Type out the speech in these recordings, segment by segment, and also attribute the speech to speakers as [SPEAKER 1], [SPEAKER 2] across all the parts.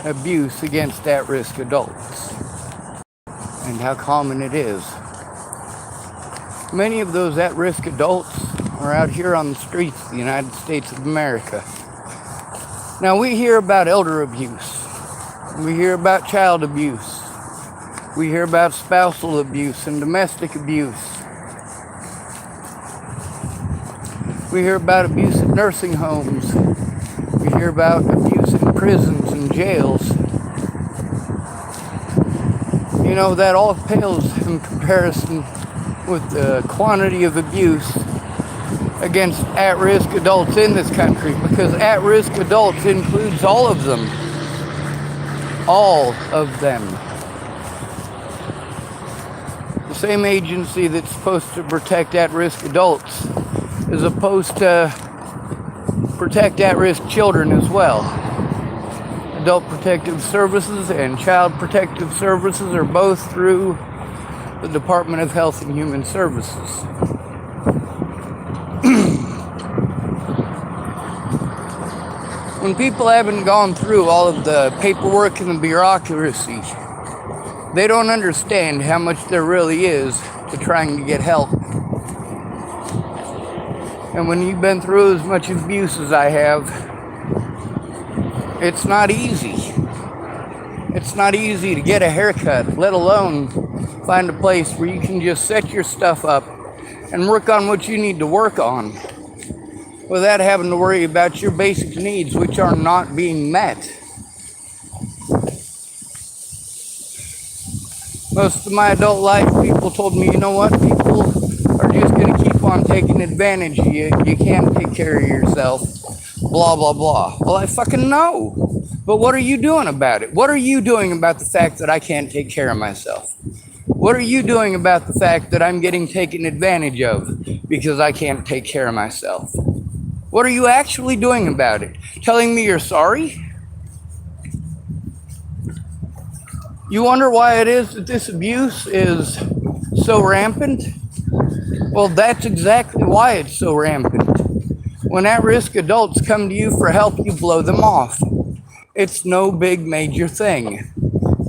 [SPEAKER 1] abuse against at-risk adults and how common it is. Many of those at-risk adults are out here on the streets of the United States of America. Now, we hear about elder abuse. We hear about child abuse. We hear about spousal abuse and domestic abuse. We hear about abuse at nursing homes. We hear about abuse in prisons and jails. You know, that all pales in comparison with the quantity of abuse against at-risk adults in this country, because at-risk adults includes all of them. All of them. The same agency that's supposed to protect at-risk adults is supposed to protect at-risk children as well. Adult Protective Services and Child Protective Services are both through the Department of Health and Human Services. When people haven't gone through all of the paperwork and the bureaucracy, they don't understand how much there really is to trying to get help. And when you've been through as much abuse as I have, it's not easy. It's not easy to get a haircut, let alone find a place where you can just set your stuff up and work on what you need to work on without having to worry about your basic needs, which are not being met. Most of my adult life, people told me, you know what, people are just going to keep on taking advantage of you. You can't take care of yourself. Blah, blah, blah. Well, I fucking know. But what are you doing about it? What are you doing about the fact that I can't take care of myself? What are you doing about the fact that I'm getting taken advantage of because I can't take care of myself? What are you actually doing about it? Telling me you're sorry? You wonder why it is that this abuse is so rampant? Well, that's exactly why it's so rampant. When at-risk adults come to you for help, you blow them off. It's no big major thing.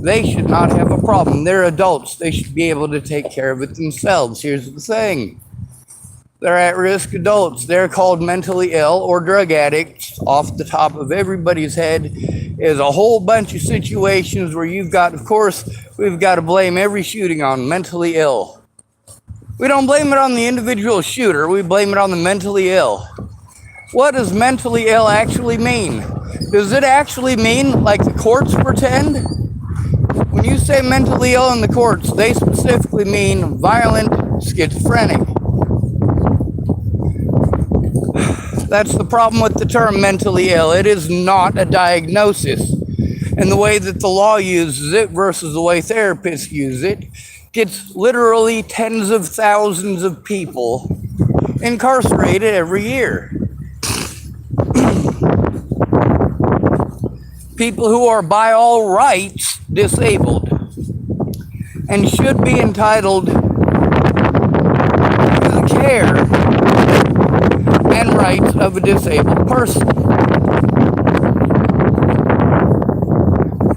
[SPEAKER 1] They should not have a problem. They're adults. They should be able to take care of it themselves. Here's the thing. They're at-risk adults. They're called mentally ill or drug addicts. Off the top of everybody's head is a whole bunch of situations where you've got, of course, we've got to blame every shooting on mentally ill. We don't blame it on the individual shooter. We blame it on the mentally ill. What does mentally ill actually mean? Does it actually mean like the courts pretend? When you say mentally ill in the courts, they specifically mean violent schizophrenic. That's the problem with the term mentally ill. It is not a diagnosis. And the way that the law uses it versus the way therapists use it gets literally tens of thousands of people incarcerated every year. People who are by all rights disabled and should be entitled to the care and rights of a disabled person.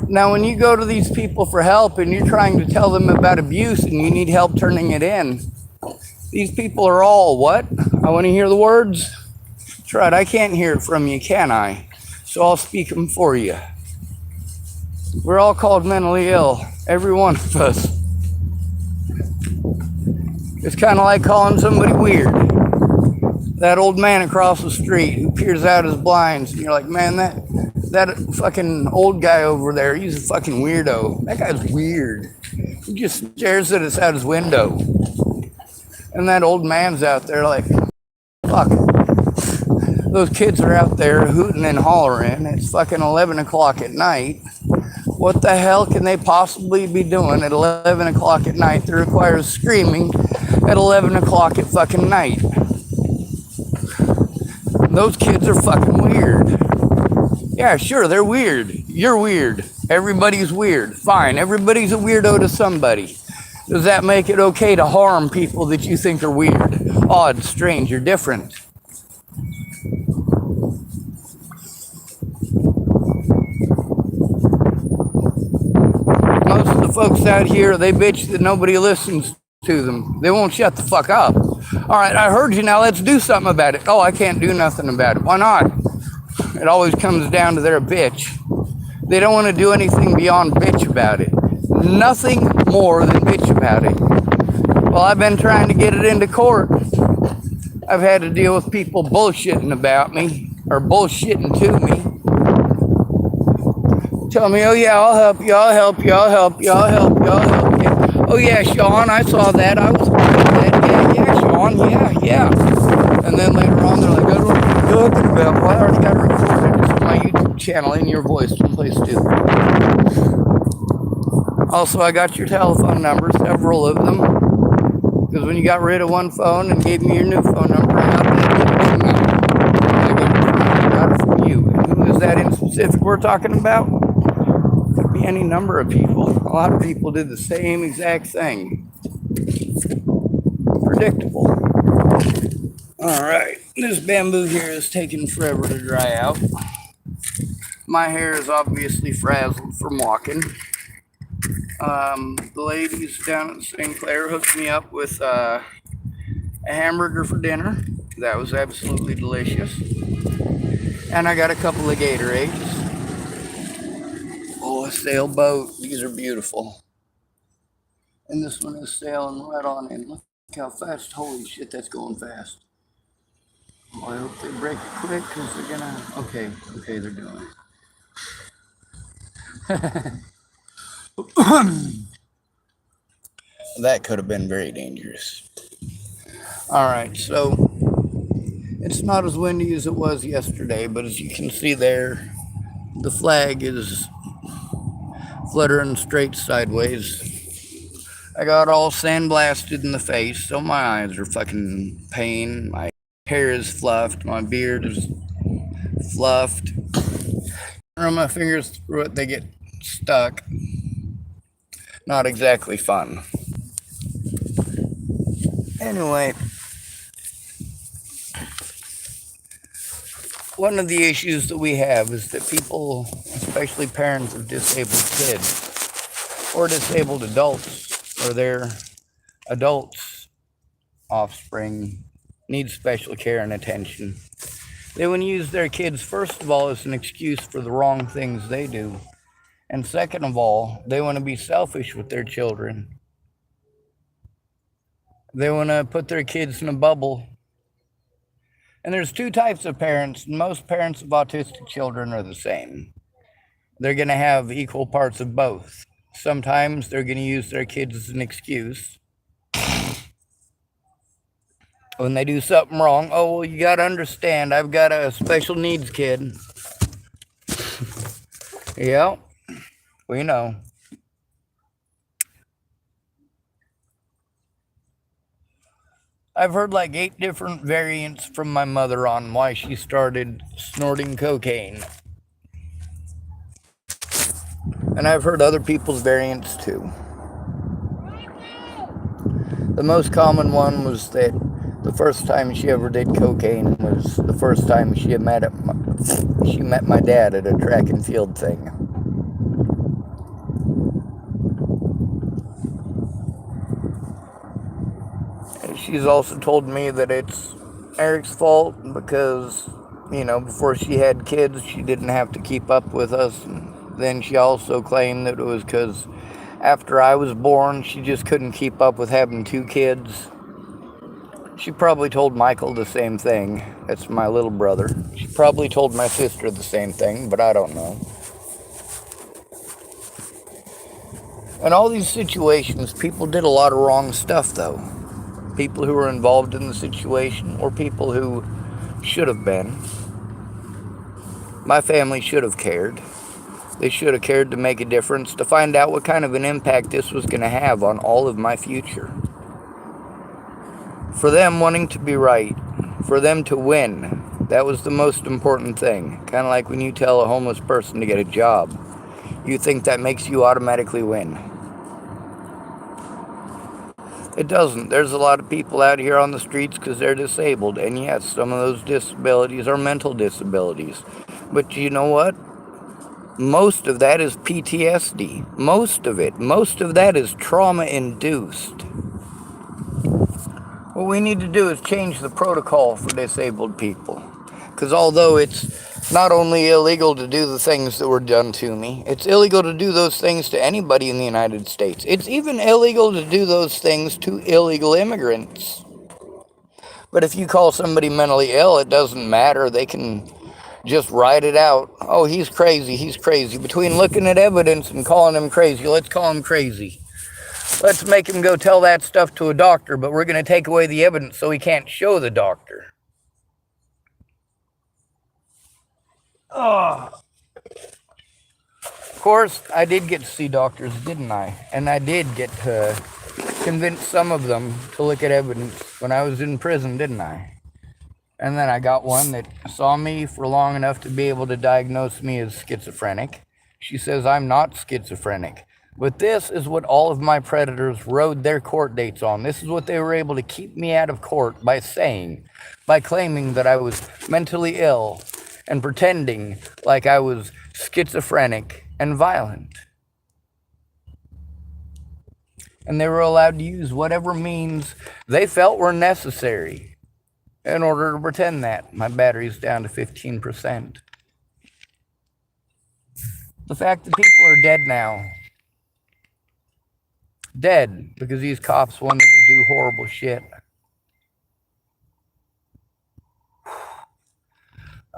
[SPEAKER 1] Now, when you go to these people for help and you're trying to tell them about abuse and you need help turning it in, these people are all what? I want to hear the words. That's right, I can't hear it from you, can I? So I'll speak them for you. We're all called mentally ill, every one of us. It's kind of like calling somebody weird. That old man across the street who peers out his blinds, and you're like, man, that fucking old guy over there, he's a fucking weirdo. That guy's weird. He just stares at us out his window. And that old man's out there like, fuck. Those kids are out there hooting and hollering. It's fucking 11 o'clock at night. What the hell can they possibly be doing at 11 o'clock at night that requires screaming at 11 o'clock at fucking night? Those kids are fucking weird. Yeah, sure, they're weird. You're weird. Everybody's weird. Fine, everybody's a weirdo to somebody. Does that make it okay to harm people that you think are weird, odd, strange, or different? folks out here, they bitch that nobody listens to them. They won't shut the fuck up. All right, I heard you. Now let's do something about it. Oh, I can't do nothing about it. Why not? It always comes down to they're a bitch. They don't want to do anything beyond bitch about it. Nothing more than bitch about it. Well, I've been trying to get it into court. I've had to deal with people bullshitting about me or bullshitting to me. Tell me, oh yeah, I'll help you, I'll help you, I'll help you, I'll help you, I'll help you. Oh yeah, Sean, I saw that. I was part of that. Yeah, Sean, yeah. And then later on, they're like, I don't know what you're talking about. Well, I already got it recorded. It's on my YouTube channel in your voice. Please do. Also, I got your telephone number, several of them. Because when you got rid of one phone and gave me your new phone number, I got it from you. And who is that in specific we're talking about? Could be any number of people. A lot of people did the same exact thing. Predictable. All right, this bamboo here is taking forever to dry out. My hair is obviously frazzled from walking. The ladies down at St. Clair hooked me up with a hamburger for dinner. That was absolutely delicious. And I got a couple of Gatorades. Oh, a sailboat. These are beautiful. And this one is sailing right on in. Look how fast. Holy shit, that's going fast. Oh, I hope they break it quick because they're gonna. Okay, they're doing it. That could have been very dangerous. All right, so it's not as windy as it was yesterday, but as you can see there, the flag is fluttering straight sideways. I got all sandblasted in the face, so my eyes are fucking pain. My hair is fluffed, my beard is fluffed. I run my fingers through it, they get stuck. Not exactly fun. Anyway, one of the issues that we have is that people, especially parents of disabled kids or disabled adults or their adults, offspring, need special care and attention. They want to use their kids, first of all, as an excuse for the wrong things they do. And second of all, they want to be selfish with their children. They want to put their kids in a bubble. And there's two types of parents. Most parents of autistic children are the same. They're going to have equal parts of both. Sometimes they're going to use their kids as an excuse. When they do something wrong, oh, well, you got to understand, I've got a special needs kid. Yeah. We know. I've heard like 8 different variants from my mother on why she started snorting cocaine. And I've heard other people's variants too. The most common one was that the first time she ever did cocaine was the first time she met my dad at a track and field thing. She's also told me that it's Eric's fault because, before she had kids, she didn't have to keep up with us. And then she also claimed that it was because after I was born, she just couldn't keep up with having 2 kids. She probably told Michael the same thing. That's my little brother. She probably told my sister the same thing, but I don't know. In all these situations, people did a lot of wrong stuff, though. People who were involved in the situation or people who should have been. My family should have cared. They should have cared to make a difference, to find out what kind of an impact this was going to have on all of my future. For them wanting to be right, for them to win, that was the most important thing. Kind of like when you tell a homeless person to get a job. You think that makes you automatically win. It doesn't. There's a lot of people out here on the streets because they're disabled. And yes, some of those disabilities are mental disabilities. But you know what? Most of that is PTSD. Most of it. Most of that is trauma induced. What we need to do is change the protocol for disabled people. Because although it's not only illegal to do the things that were done to me, it's illegal to do those things to anybody in the United States. It's even illegal to do those things to illegal immigrants. But if you call somebody mentally ill, it doesn't matter. They can just write it out. Oh, he's crazy. He's crazy. Between looking at evidence and calling him crazy, let's call him crazy. Let's make him go tell that stuff to a doctor, but we're going to take away the evidence so he can't show the doctor. Oh. Of course, I did get to see doctors, didn't I? And I did get to convince some of them to look at evidence when I was in prison, didn't I? And then I got one that saw me for long enough to be able to diagnose me as schizophrenic. She says I'm not schizophrenic. But this is what all of my predators rode their court dates on. This is what they were able to keep me out of court by claiming that I was mentally ill and pretending like I was schizophrenic and violent. And they were allowed to use whatever means they felt were necessary in order to pretend that. My battery's down to 15%. The fact that people are dead now. Dead because these cops wanted to do horrible shit.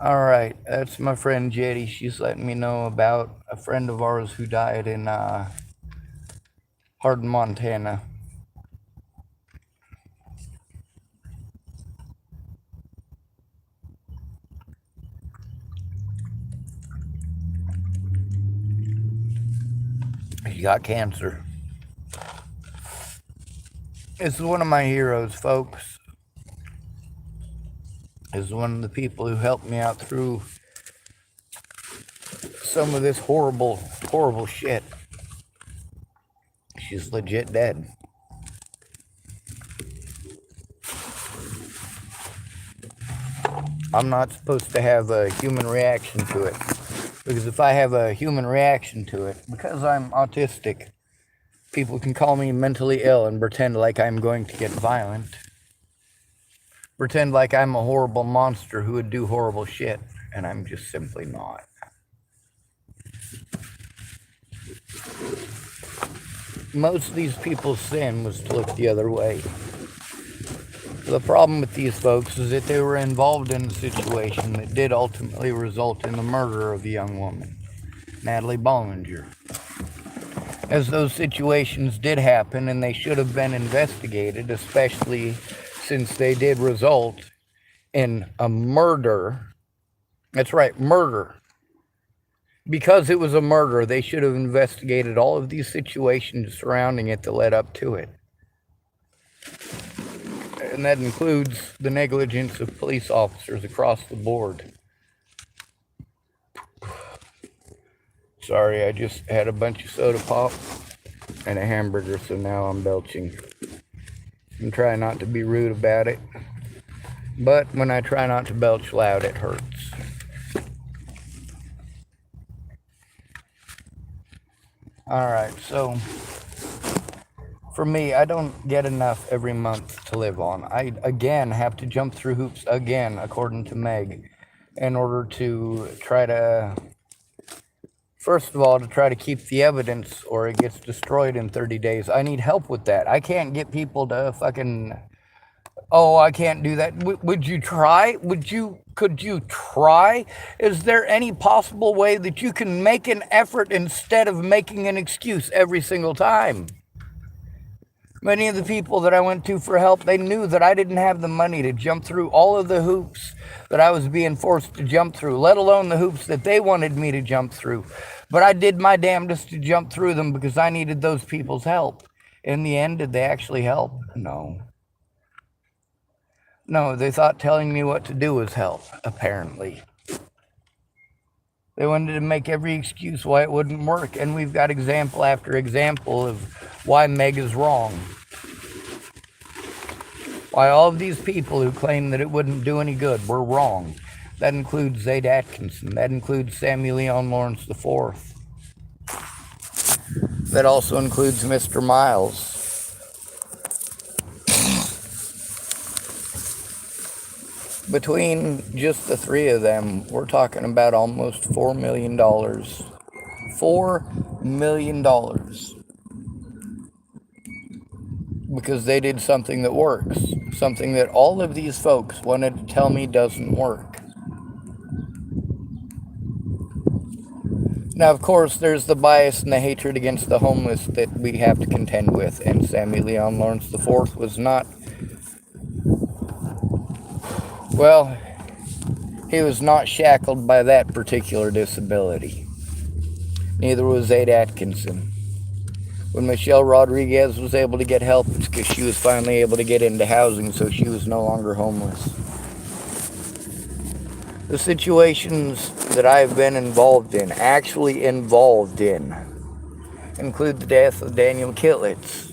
[SPEAKER 1] All right, that's my friend Jetty. She's letting me know about a friend of ours who died in Hardin, Montana. He got cancer. This is one of my heroes, folks. This is one of the people who helped me out through some of this horrible, horrible shit. She's legit dead. I'm not supposed to have a human reaction to it. Because if I have a human reaction to it, because I'm autistic, people can call me mentally ill and pretend like I'm going to get violent. Pretend like I'm a horrible monster who would do horrible shit. And I'm just simply not. Most of these people's sin was to look the other way. The problem with these folks is that they were involved in a situation that did ultimately result in the murder of a young woman, Natalie Bollinger. As those situations did happen and they should have been investigated, especially since they did result in a murder. That's right, murder. Because it was a murder, they should have investigated all of these situations surrounding it that led up to it. And that includes the negligence of police officers across the board. Sorry, I just had a bunch of soda pop and a hamburger, so now I'm belching. I'm trying not to be rude about it, but when I try not to belch loud, it hurts. Alright, so for me, I don't get enough every month to live on. I, again, have to jump through hoops again, according to Meg, in order to try to, first of all, to try to keep the evidence or it gets destroyed in 30 days. I need help with that. I can't get people to fucking, oh, I can't do that. Would you try? Could you try? Is there any possible way that you can make an effort instead of making an excuse every single time? Many of the people that I went to for help, they knew that I didn't have the money to jump through all of the hoops that I was being forced to jump through, let alone the hoops that they wanted me to jump through. But I did my damnedest to jump through them because I needed those people's help. In the end, did they actually help? No. No, they thought telling me what to do was help, apparently. They wanted to make every excuse why it wouldn't work, and we've got example after example of why Meg is wrong. Why all of these people who claim that it wouldn't do any good were wrong. That includes Zade Atkinson. That includes Samuel Leon Lawrence IV. That also includes Mr. Miles. Between just the three of them, we're talking about almost $4 million. $4 million. Because they did something that works. Something that all of these folks wanted to tell me doesn't work. Now, of course, there's the bias and the hatred against the homeless that we have to contend with. And Samuel Leon Lawrence IV was not... Well, he was not shackled by that particular disability. Neither was Zade Atkinson. When Michelle Rodriguez was able to get help, it's because she was finally able to get into housing, so she was no longer homeless. The situations that I've been actually involved in, include the death of Daniel Kitlitz.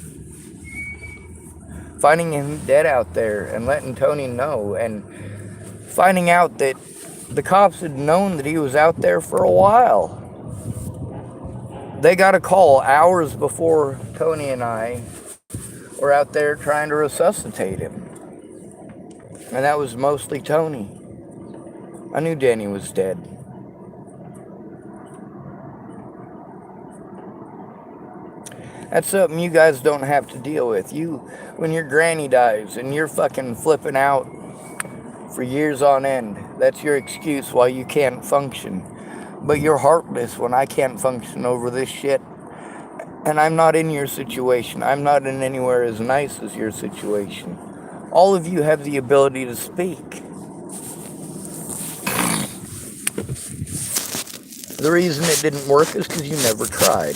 [SPEAKER 1] Finding him dead out there and letting Tony know, and finding out that the cops had known that he was out there for a while. They got a call hours before Tony and I were out there trying to resuscitate him. And that was mostly Tony. I knew Danny was dead. That's something you guys don't have to deal with. When your granny dies and you're fucking flipping out for years on end, that's your excuse why you can't function. But you're heartless when I can't function over this shit. And I'm not in your situation. I'm not in anywhere as nice as your situation. All of you have the ability to speak. The reason it didn't work is because you never tried.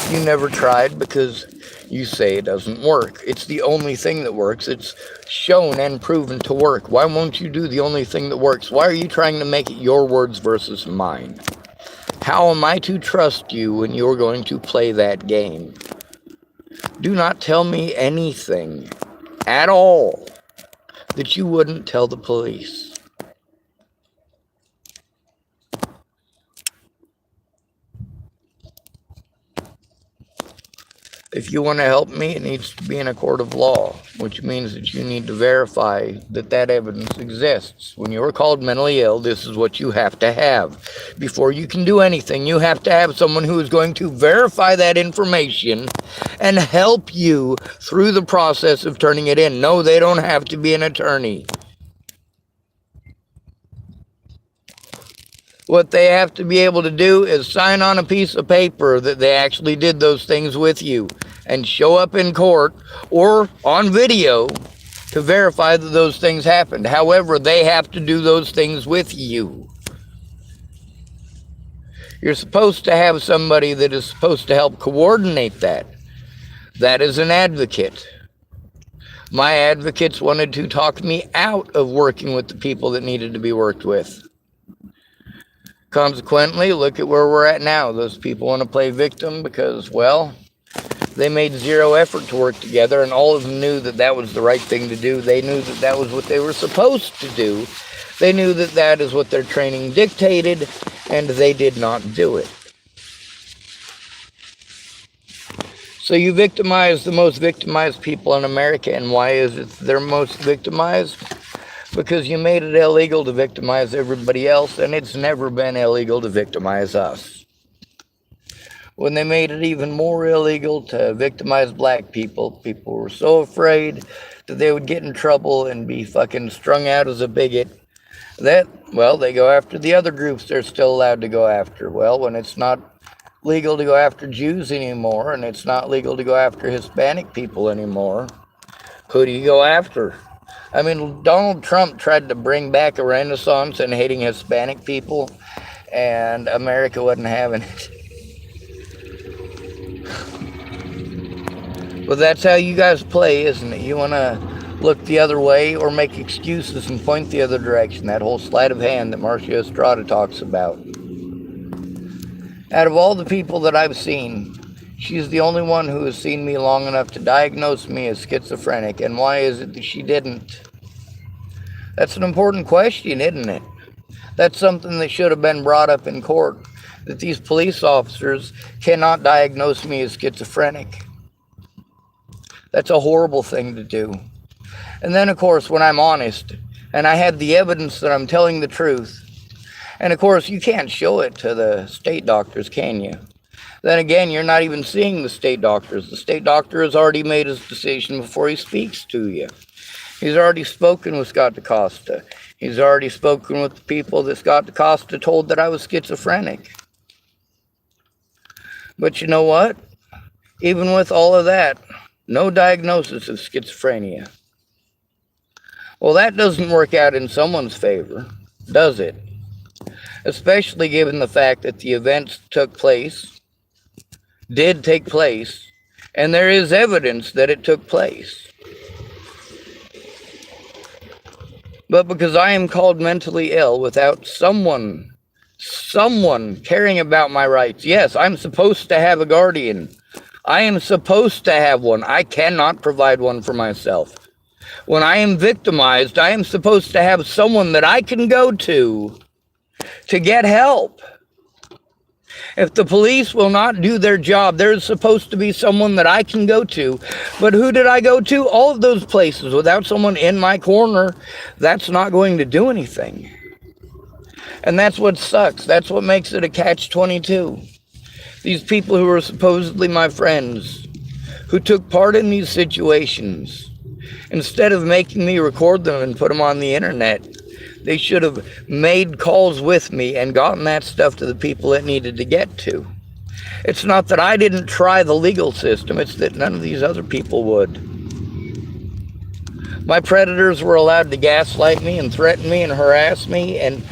[SPEAKER 1] You never tried because you say it doesn't work. It's the only thing that works. It's shown and proven to work. Why won't you do the only thing that works? Why are you trying to make it your words versus mine? How am I to trust you when you're going to play that game? Do not tell me anything at all that you wouldn't tell the police. If you want to help me, it needs to be in a court of law, which means that you need to verify that that evidence exists. When you're called mentally ill, this is what you have to have. Before you can do anything, you have to have someone who is going to verify that information and help you through the process of turning it in. No, they don't have to be an attorney. What they have to be able to do is sign on a piece of paper that they actually did those things with you and show up in court or on video to verify that those things happened. However, they have to do those things with you. You're supposed to have somebody that is supposed to help coordinate that. That is an advocate. My advocates wanted to talk me out of working with the people that needed to be worked with. Consequently, look at where we're at now. Those people want to play victim because, well, they made zero effort to work together, and all of them knew that that was the right thing to do. They knew that that was what they were supposed to do. They knew that that is what their training dictated, and they did not do it. So you victimize the most victimized people in America, and why is it they're most victimized? Because you made it illegal to victimize everybody else, and it's never been illegal to victimize us. When they made it even more illegal to victimize black people, people were so afraid that they would get in trouble and be fucking strung out as a bigot that, well, they go after the other groups they're still allowed to go after. Well, when it's not legal to go after Jews anymore, and it's not legal to go after Hispanic people anymore, who do you go after? I mean, Donald Trump tried to bring back a renaissance in hating Hispanic people, and America wasn't having it. Well, that's how you guys play, isn't it? You want to look the other way or make excuses and point the other direction. That whole sleight of hand that Marcia Estrada talks about. Out of all the people that I've seen, she's the only one who has seen me long enough to diagnose me as schizophrenic. And why is it that she didn't? That's an important question, isn't it? That's something that should have been brought up in court, that these police officers cannot diagnose me as schizophrenic. That's a horrible thing to do. And then, of course, when I'm honest and I have the evidence that I'm telling the truth, and of course, you can't show it to the state doctors, can you? Then again, you're not even seeing the state doctors. The state doctor has already made his decision before he speaks to you. He's already spoken with Scott DaCosta. He's already spoken with the people that Scott DaCosta told that I was schizophrenic. But you know what? Even with all of that, no diagnosis of schizophrenia. Well, that doesn't work out in someone's favor, does it? Especially given the fact that the events did take place, and there is evidence that it took place. But because I am called mentally ill without someone caring about my rights, yes, I'm supposed to have a guardian. I am supposed to have one. I cannot provide one for myself. When I am victimized, I am supposed to have someone that I can go to get help. If the police will not do their job, there's supposed to be someone that I can go to. But who did I go to? All of those places. Without someone in my corner, that's not going to do anything. And that's what sucks. That's what makes it a catch-22. These people who are supposedly my friends, who took part in these situations, instead of making me record them and put them on the internet, they should have made calls with me and gotten that stuff to the people it needed to get to. It's not that I didn't try the legal system, it's that none of these other people would. My predators were allowed to gaslight me and threaten me and harass me and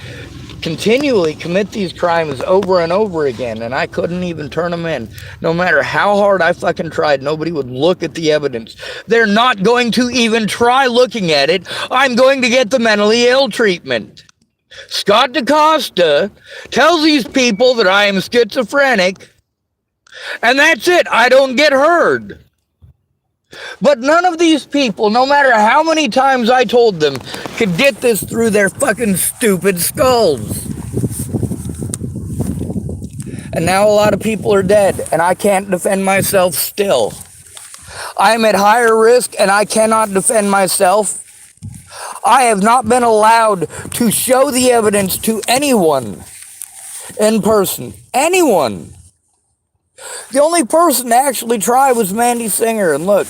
[SPEAKER 1] continually commit these crimes over and over again, and I couldn't even turn them in. No matter how hard I fucking tried, nobody would look at the evidence. They're not going to even try looking at it. I'm going to get the mentally ill treatment. Scott DaCosta tells these people that I am schizophrenic, and that's it. I don't get heard. But none of these people, no matter how many times I told them, could get this through their fucking stupid skulls. And now a lot of people are dead, and I can't defend myself still. I'm at higher risk, and I cannot defend myself. I have not been allowed to show the evidence to anyone in person. Anyone. The only person to actually try was Mandy Singer, and look,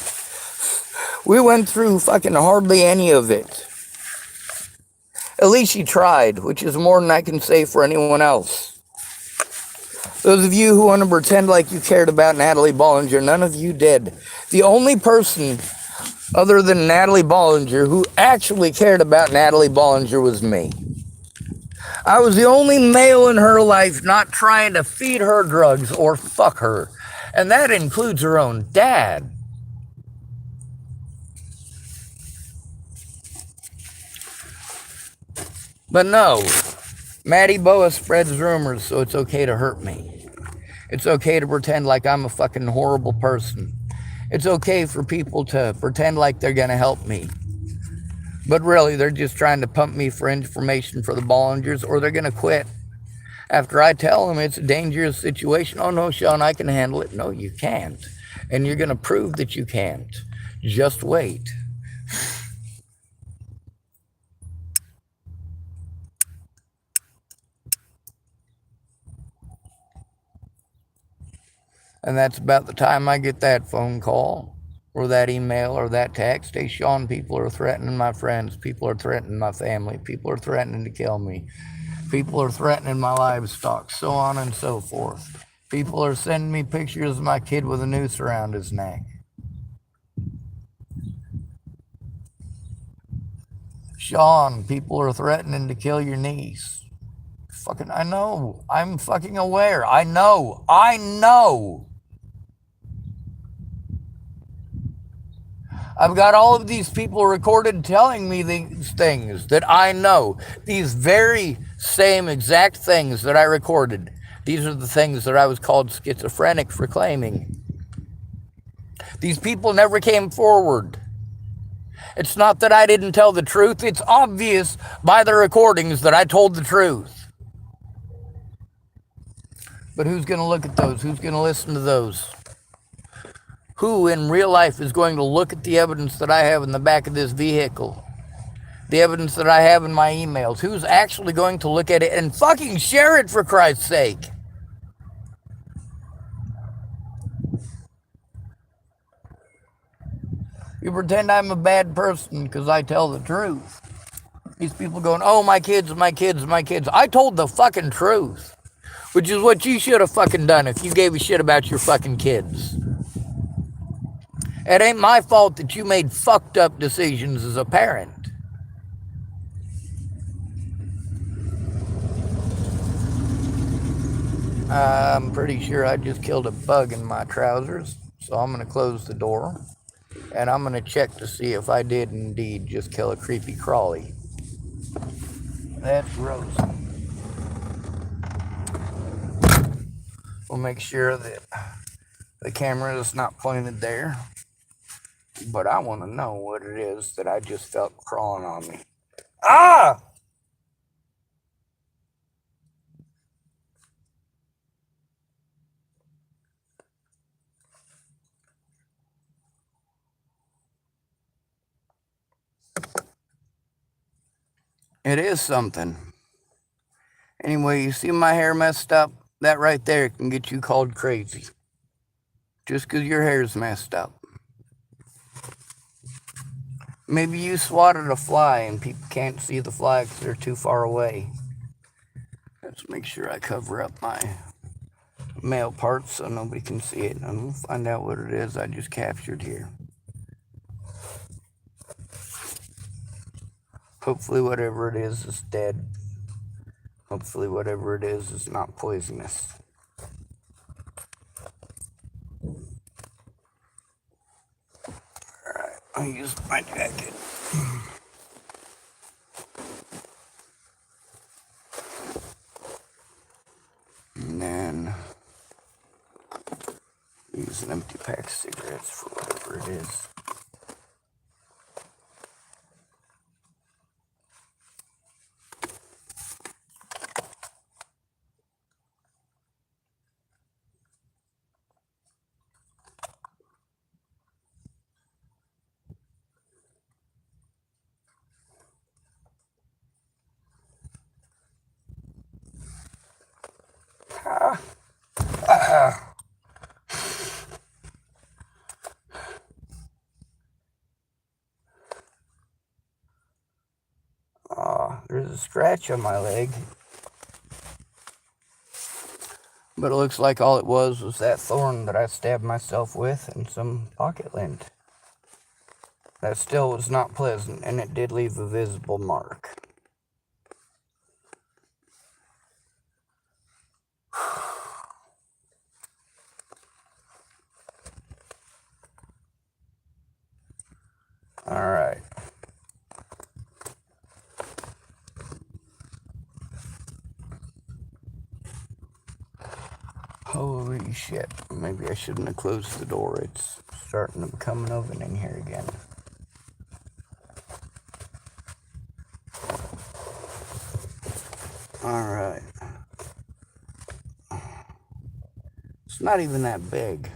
[SPEAKER 1] we went through fucking hardly any of it. At least she tried, which is more than I can say for anyone else. Those of you who want to pretend like you cared about Natalie Bollinger, none of you did. The only person other than Natalie Bollinger who actually cared about Natalie Bollinger was me. I was the only male in her life not trying to feed her drugs or fuck her. And that includes her own dad. But no, Maddie Boa spreads rumors, so it's okay to hurt me. It's okay to pretend like I'm a fucking horrible person. It's okay for people to pretend like they're gonna help me. But really, they're just trying to pump me for information for the Bollingers, or they're going to quit. After I tell them it's a dangerous situation, oh no, Sean, I can handle it. No, you can't. And you're going to prove that you can't. Just wait. And that's about the time I get that phone call, or that email, or that text. Hey, Sean, people are threatening my friends. People are threatening my family. People are threatening to kill me. People are threatening my livestock, so on and so forth. People are sending me pictures of my kid with a noose around his neck. Sean, people are threatening to kill your niece. Fucking, I know. I'm fucking aware. I know. I've got all of these people recorded telling me these things that I know. These very same exact things that I recorded. These are the things that I was called schizophrenic for claiming. These people never came forward. It's not that I didn't tell the truth. It's obvious by the recordings that I told the truth. But who's going to look at those? Who's going to listen to those? Who in real life is going to look at the evidence that I have in the back of this vehicle? The evidence that I have in my emails? Who's actually going to look at it and fucking share it, for Christ's sake? You pretend I'm a bad person because I tell the truth. These people going, oh, my kids, my kids, my kids. I told the fucking truth, which is what you should have fucking done if you gave a shit about your fucking kids. It ain't my fault that you made fucked up decisions as a parent. I'm pretty sure I just killed a bug in my trousers, so I'm going to close the door, and I'm going to check to see if I did indeed just kill a creepy crawly. That's gross. We'll make sure that the camera is not pointed there, but I want to know what it is that I just felt crawling on me. Ah! It is something. Anyway, you see my hair messed up? That right there can get you called crazy. Just because your hair's messed up. Maybe you swatted a fly and people can't see the fly because they're too far away. Let's make sure I cover up my male parts so nobody can see it. And we'll find out what it is I just captured here. Hopefully whatever it is dead. Hopefully whatever it is not poisonous. Alright, I'll use my jacket. And then use an empty pack of cigarettes for whatever it is. There's a scratch on my leg. But it looks like all it was that thorn that I stabbed myself with and some pocket lint. That still was not pleasant, and it did leave a visible mark. All right. Holy shit. Maybe I shouldn't have closed the door. It's starting to become an oven in here again. Alright. It's not even that big.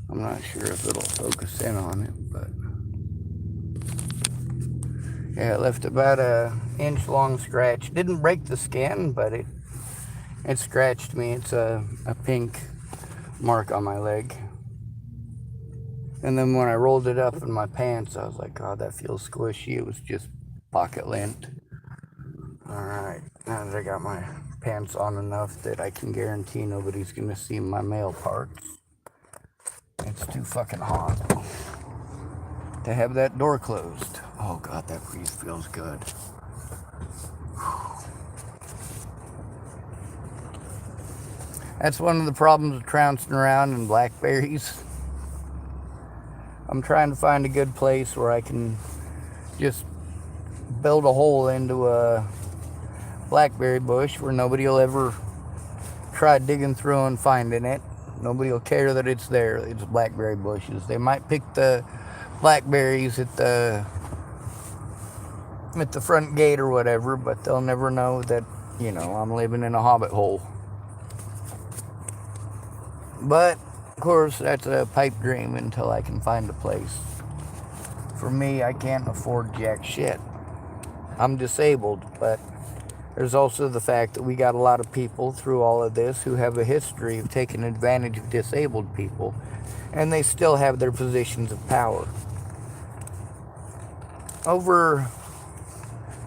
[SPEAKER 1] I'm not sure if it'll focus in on it, but yeah, it left about an inch long scratch. Didn't break the skin, but it scratched me. It's a pink mark on my leg. And then when I rolled it up in my pants, I was like, God, that feels squishy. It was just pocket lint. Alright, now that I got my pants on enough that I can guarantee nobody's gonna see my male parts. It's too fucking hot to have that door closed. Oh God, that breeze feels good. That's one of the problems with trouncing around in blackberries. I'm trying to find a good place where I can just build a hole into a blackberry bush where nobody will ever try digging through and finding it. Nobody will care that it's there. It's blackberry bushes. They might pick the blackberries at the front gate or whatever, but they'll never know that, I'm living in a hobbit hole. But, of course, that's a pipe dream until I can find a place. For me, I can't afford jack shit. I'm disabled, but there's also the fact that we got a lot of people through all of this who have a history of taking advantage of disabled people, and they still have their positions of power. Over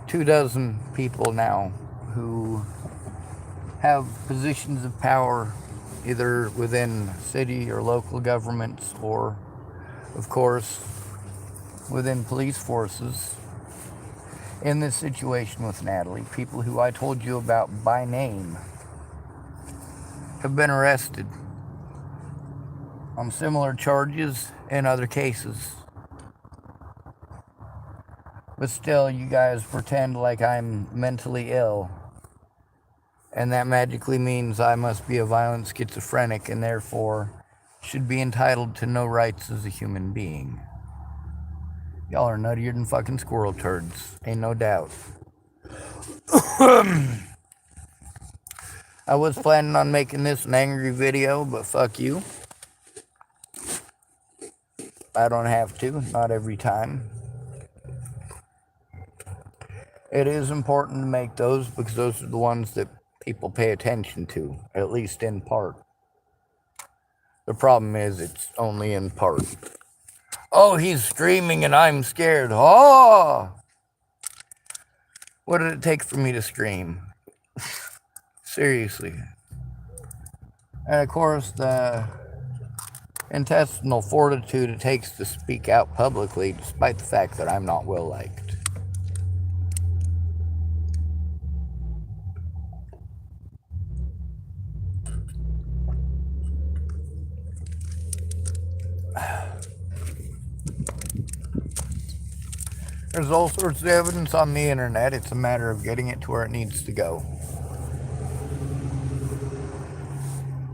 [SPEAKER 1] 24 people now who have positions of power either within city or local governments or, of course, within police forces. In this situation with Natalie, people who I told you about by name have been arrested on similar charges in other cases. But still, you guys pretend like I'm mentally ill. And that magically means I must be a violent schizophrenic and therefore should be entitled to no rights as a human being. Y'all are nuttier than fucking squirrel turds. Ain't no doubt. I was planning on making this an angry video, but fuck you. I don't have to, not every time. It is important to make those because those are the ones that people pay attention to, at least in part. The problem is it's only in part. Oh, he's screaming and I'm scared. Oh! What did it take for me to scream? Seriously. And of course, the intestinal fortitude it takes to speak out publicly, despite the fact that I'm not well liked. There's all sorts of evidence on the internet. It's a matter of getting it to where it needs to go.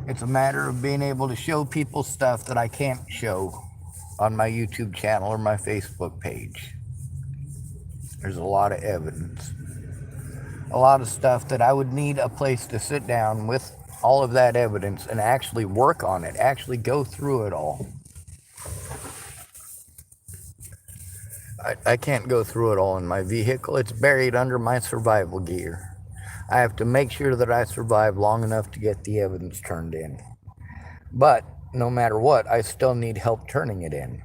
[SPEAKER 1] It's a matter of being able to show people stuff that I can't show on my YouTube channel or my Facebook page. There's a lot of evidence. A lot of stuff that I would need a place to sit down with all of that evidence and actually work on it, actually go through it all. I can't go through it all in my vehicle. It's buried under my survival gear. I have to make sure that I survive long enough to get the evidence turned in. But no matter what, I still need help turning it in.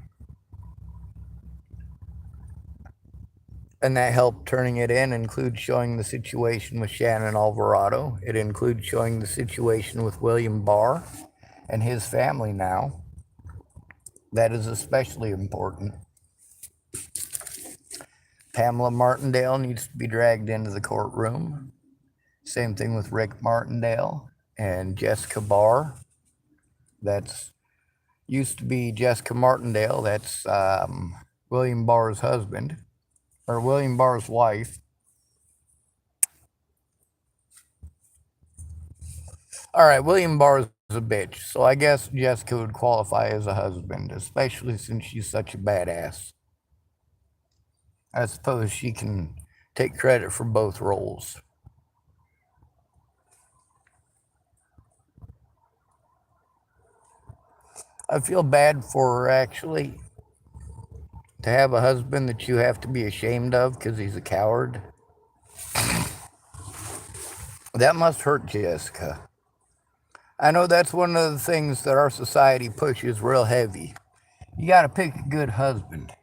[SPEAKER 1] And that help turning it in includes showing the situation with Shannon Alvarado. It includes showing the situation with William Barr and his family now. That is especially important. Pamela Martindale needs to be dragged into the courtroom. Same thing with Rick Martindale and Jessica Barr. That's used to be Jessica Martindale. That's William Barr's husband, or William Barr's wife. All right, William Barr is a bitch, so I guess Jessica would qualify as a husband, especially since she's such a badass. I suppose she can take credit for both roles. I feel bad for her, actually, to have a husband that you have to be ashamed of because he's a coward. That must hurt Jessica. I know that's one of the things that our society pushes real heavy. You gotta pick a good husband.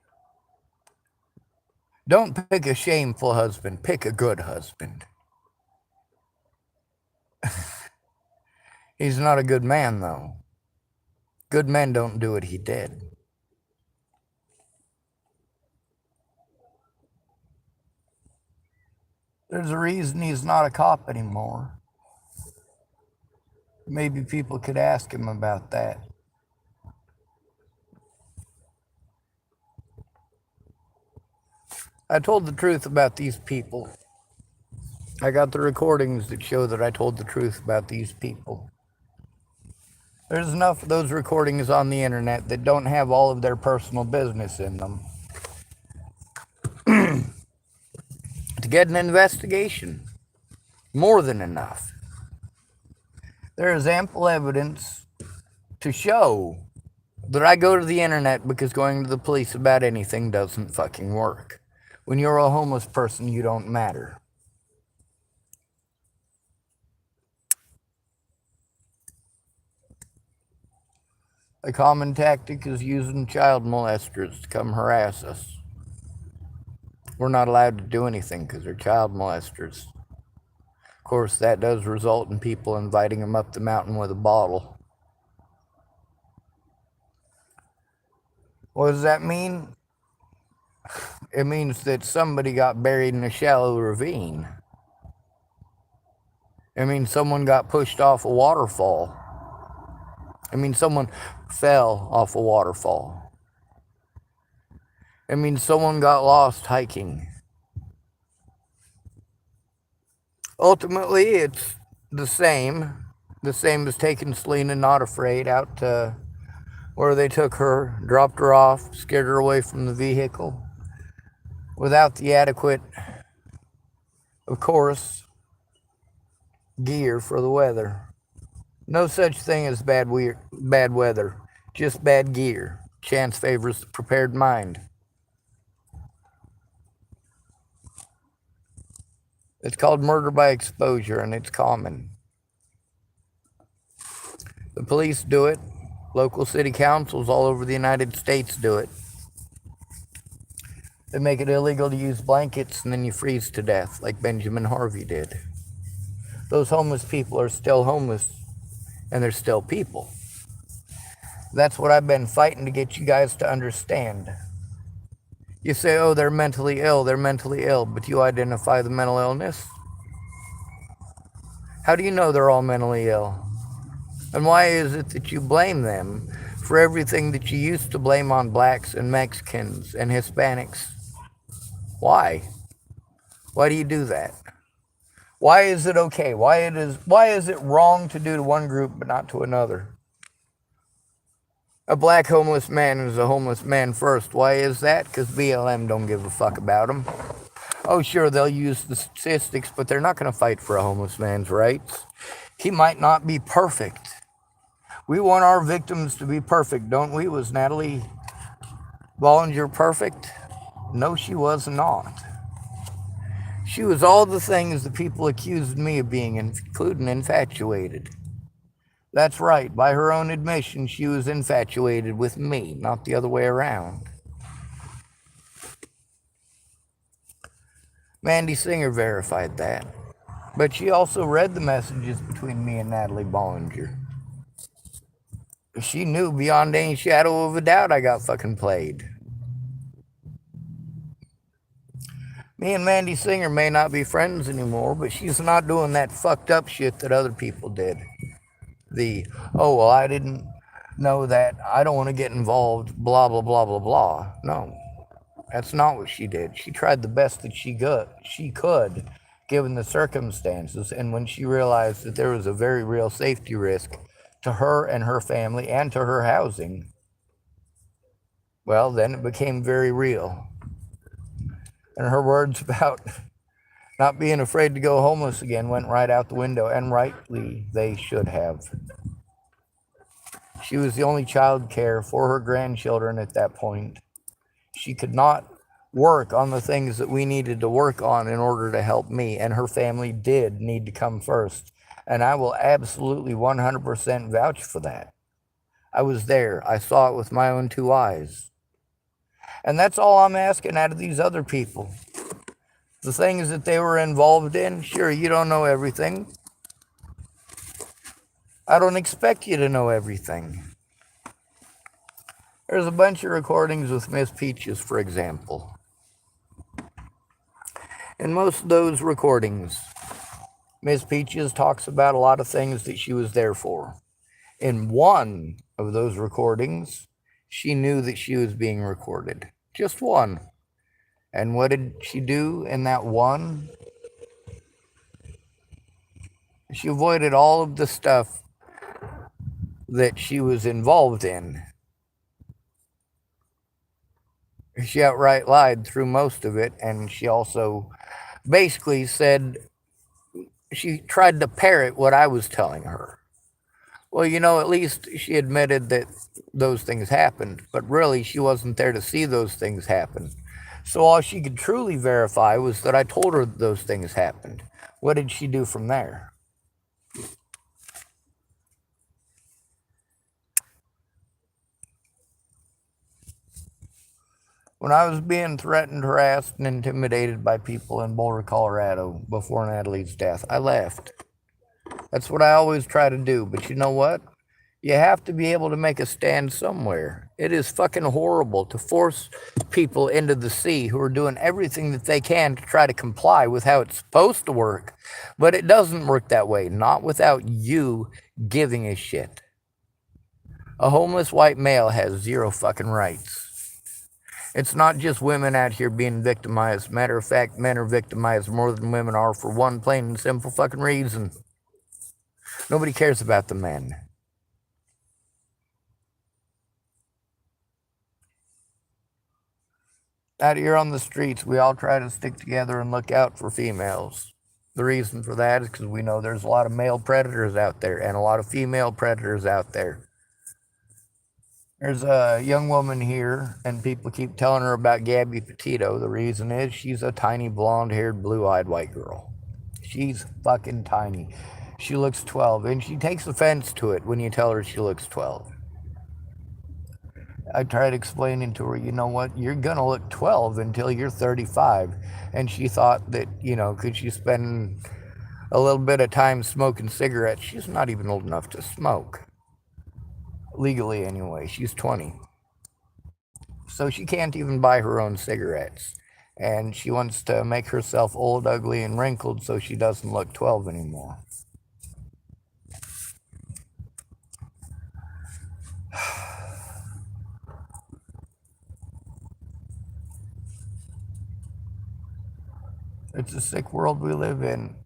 [SPEAKER 1] Don't pick a shameful husband, pick a good husband. He's not a good man, though. Good men don't do what he did. There's a reason he's not a cop anymore. Maybe people could ask him about that. I told the truth about these people. I got the recordings that show that I told the truth about these people. There's enough of those recordings on the internet that don't have all of their personal business in them to get an investigation. More than enough. There is ample evidence to show that I go to the internet because going to the police about anything doesn't fucking work. When you're a homeless person, you don't matter. A common tactic is using child molesters to come harass us. We're not allowed to do anything because they're child molesters. Of course, that does result in people inviting them up the mountain with a bottle. What does that mean? It means that somebody got buried in a shallow ravine. It means someone got pushed off a waterfall. It means someone fell off a waterfall. It means someone got lost hiking. Ultimately, it's the same as taking Selena Not Afraid out to where they took her, dropped her off, scared her away from the vehicle without the adequate, of course, gear for the weather. No such thing as bad weather, just bad gear. Chance favors the prepared mind. It's called murder by exposure, and it's common. The police do it. Local city councils all over the United States do it. They make it illegal to use blankets, and then you freeze to death, like Benjamin Harvey did. Those homeless people are still homeless, and they're still people. That's what I've been fighting to get you guys to understand. You say, oh, they're mentally ill, but you identify the mental illness? How do you know they're all mentally ill? And why is it that you blame them for everything that you used to blame on blacks and Mexicans and Hispanics? Why? Why do you do that? Why is it okay? Why is it wrong to do to one group but not to another? A black homeless man is a homeless man first. Why is that? Because BLM don't give a fuck about him. Oh, sure, they'll use the statistics, but they're not going to fight for a homeless man's rights. He might not be perfect. We want our victims to be perfect, don't we? Was Natalie Bollinger perfect? No, she was not. She was all the things that people accused me of being, including infatuated. That's right. By her own admission, she was infatuated with me, not the other way around. Mandy Singer verified that. But she also read the messages between me and Natalie Bollinger. She knew beyond any shadow of a doubt I got fucking played. Me and Mandy Singer may not be friends anymore, but she's not doing that fucked up shit that other people did. Oh, well, I didn't know that, I don't want to get involved, blah, blah, blah, blah, blah. No, that's not what she did. She tried the best that she could, given the circumstances, and when she realized that there was a very real safety risk to her and her family and to her housing, well, then it became very real. And her words about not being afraid to go homeless again went right out the window, and rightly they should have. She was the only child care for her grandchildren at that point. She could not work on the things that we needed to work on in order to help me, and her family did need to come first. And I will absolutely 100% vouch for that. I was there. I saw it with my own two eyes. And that's all I'm asking out of these other people. The things that they were involved in, sure, you don't know everything. I don't expect you to know everything. There's a bunch of recordings with Miss Peaches, for example. In most of those recordings, Miss Peaches talks about a lot of things that she was there for. In one of those recordings, she knew that she was being recorded. Just one. And what did she do in that one? She avoided all of the stuff that she was involved in. She outright lied through most of it, and she also basically said she tried to parrot what I was telling her. Well, at least she admitted that those things happened, but really she wasn't there to see those things happen. So all she could truly verify was that I told her those things happened. What did she do from there? When I was being threatened, harassed, and intimidated by people in Boulder, Colorado before Natalie's death, I left. That's what I always try to do, but you know what? You have to be able to make a stand somewhere. It is fucking horrible to force people into the sea who are doing everything that they can to try to comply with how it's supposed to work. But it doesn't work that way, not without you giving a shit. A homeless white male has zero fucking rights. It's not just women out here being victimized. Matter of fact, men are victimized more than women are for one plain and simple fucking reason. Nobody cares about the men. Out here on the streets, we all try to stick together and look out for females. The reason for that is because we know there's a lot of male predators out there and a lot of female predators out there. There's a young woman here, and people keep telling her about Gabby Petito. The reason is she's a tiny, blonde-haired, blue-eyed white girl. She's fucking tiny. She looks 12, and she takes offense to it when you tell her she looks 12. I tried explaining to her, you know what, you're going to look 12 until you're 35. And she thought that, could she spend a little bit of time smoking cigarettes? She's not even old enough to smoke. Legally, anyway. She's 20. So she can't even buy her own cigarettes. And she wants to make herself old, ugly, and wrinkled so she doesn't look 12 anymore. It's a sick world we live in.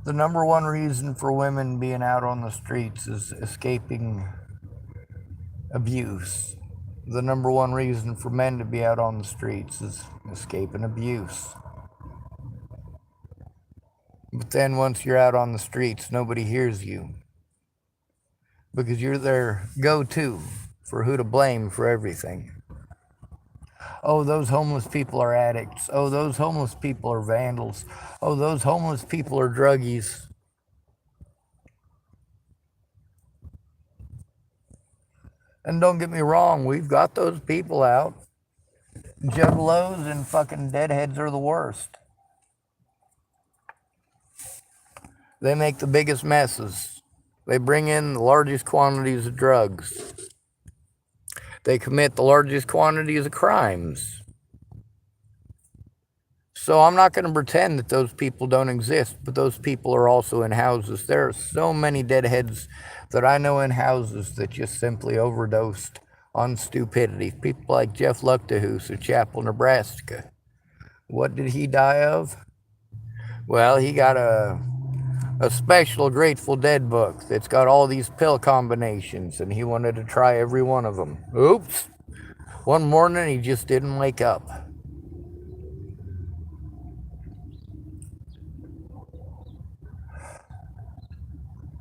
[SPEAKER 1] The number one reason for women being out on the streets is escaping abuse. The number one reason for men to be out on the streets is escaping abuse. But then once you're out on the streets, nobody hears you. Because you're their go-to for who to blame for everything. Oh, those homeless people are addicts. Oh, those homeless people are vandals. Oh, those homeless people are druggies. And don't get me wrong, we've got those people out. Juggalos and fucking deadheads are the worst. They make the biggest messes. They bring in the largest quantities of drugs. They commit the largest quantities of crimes. So I'm not going to pretend that those people don't exist, but those people are also in houses. There are so many deadheads that I know in houses that just simply overdosed on stupidity. People like Jeff Luchtahus of Chapel, Nebraska. What did he die of? Well, he got a special Grateful Dead book that's got all these pill combinations, and he wanted to try every one of them. Oops. One morning he just didn't wake up.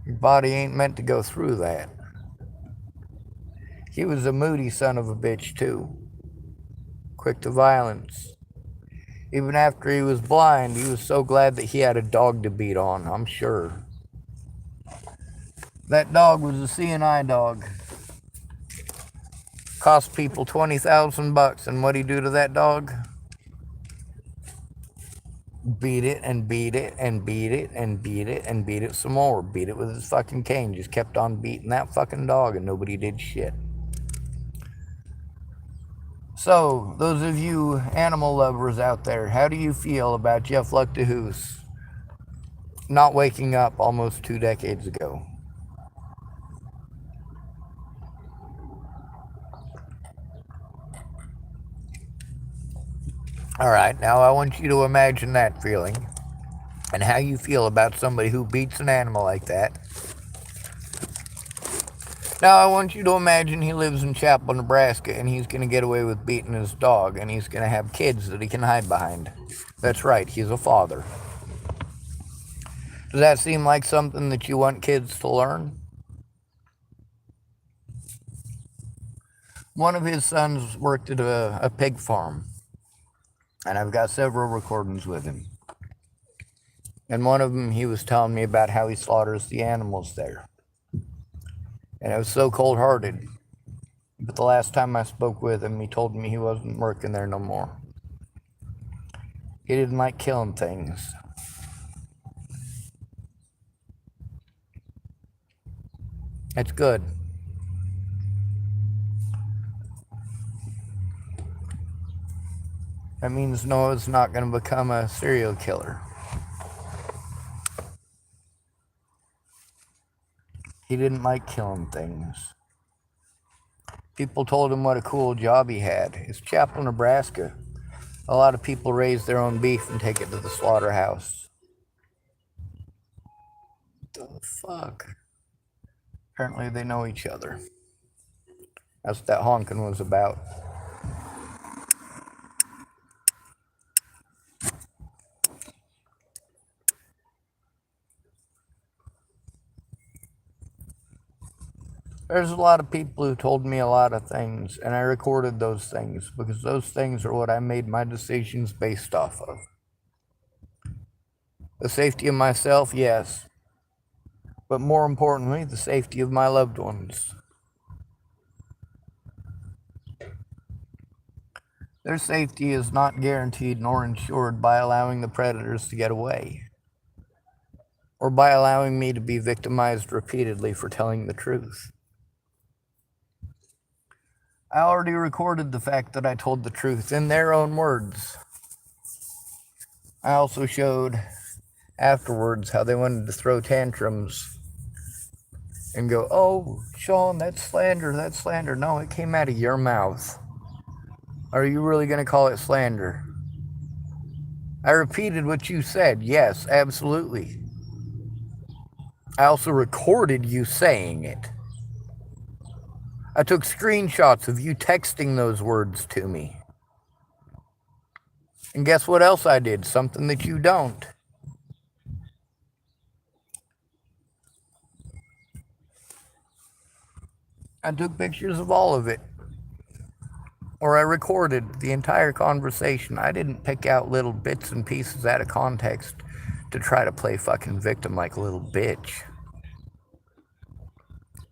[SPEAKER 1] Your body ain't meant to go through that. He was a moody son of a bitch, too. Quick to violence. Even after he was blind, he was so glad that he had a dog to beat on, I'm sure. That dog was a CNI dog. Cost people $20,000, and what'd he do to that dog? Beat it and beat it and beat it and beat it and beat it some more. Beat it with his fucking cane. Just kept on beating that fucking dog, and nobody did shit. So, those of you animal lovers out there, how do you feel about Jeff Luchtahus not waking up almost 2 decades ago? All right, now I want you to imagine that feeling. and how you feel about somebody who beats an animal like that. Now, I want you to imagine he lives in Chapel, Nebraska, and he's going to get away with beating his dog, and he's going to have kids that he can hide behind. That's right, he's a father. Does that seem like something that you want kids to learn? One of his sons worked at a pig farm, and I've got several recordings with him. And one of them, he was telling me about how he slaughters the animals there. And it was so cold-hearted. But the last time I spoke with him, he told me he wasn't working there no more. He didn't like killing things. That's good. That means Noah's not going to become a serial killer. He didn't like killing things. People told him what a cool job he had. It's Chapel, Nebraska. A lot of people raise their own beef and take it to the slaughterhouse. What the fuck? Apparently they know each other. That's what that honking was about. There's a lot of people who told me a lot of things, and I recorded those things because those things are what I made my decisions based off of. The safety of myself, yes, but more importantly, the safety of my loved ones. Their safety is not guaranteed nor ensured by allowing the predators to get away, or by allowing me to be victimized repeatedly for telling the truth. I already recorded the fact that I told the truth in their own words. I also showed afterwards how they wanted to throw tantrums and go, "Oh, Sean, that's slander, that's slander." No, it came out of your mouth. Are you really going to call it slander? I repeated what you said. Yes, absolutely. I also recorded you saying it. I took screenshots of you texting those words to me. And guess what else I did? Something that you don't. I took pictures of all of it. Or I recorded the entire conversation. I didn't pick out little bits and pieces out of context to try to play fucking victim like a little bitch.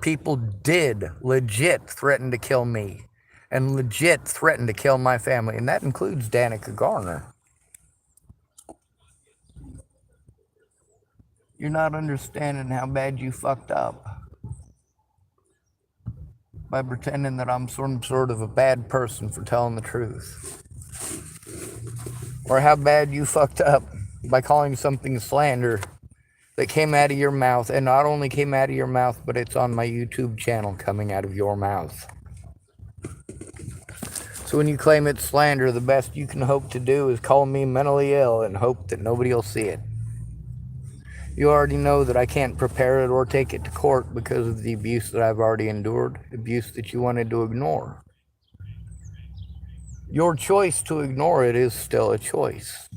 [SPEAKER 1] People did legit threaten to kill me and legit threaten to kill my family, and that includes Danica Garner. You're not understanding how bad you fucked up by pretending that I'm some sort of a bad person for telling the truth. Or how bad you fucked up by calling something slander that came out of your mouth, and not only came out of your mouth, but it's on my YouTube channel coming out of your mouth. So when you claim it's slander, the best you can hope to do is call me mentally ill and hope that nobody will see it. You already know that I can't prepare it or take it to court because of the abuse that I've already endured, abuse that you wanted to ignore. Your choice to ignore it is still a choice.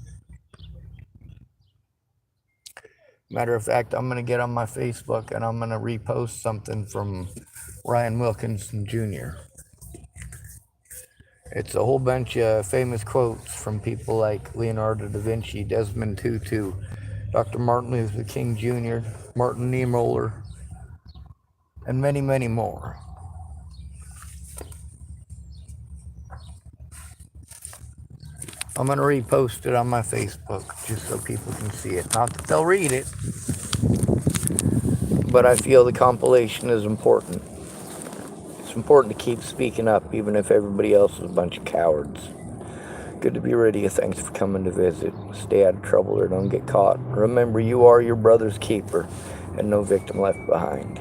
[SPEAKER 1] Matter of fact, I'm going to get on my Facebook and I'm going to repost something from Ryan Wilkinson Jr. It's a whole bunch of famous quotes from people like Leonardo da Vinci, Desmond Tutu, Dr. Martin Luther King Jr., Martin Niemöller, and many, many more. I'm going to repost it on my Facebook just so people can see it. Not that they'll read it, but I feel the compilation is important. It's important to keep speaking up, even if everybody else is a bunch of cowards. Good to be with you. Thanks for coming to visit. Stay out of trouble or don't get caught. Remember, you are your brother's keeper, and no victim left behind.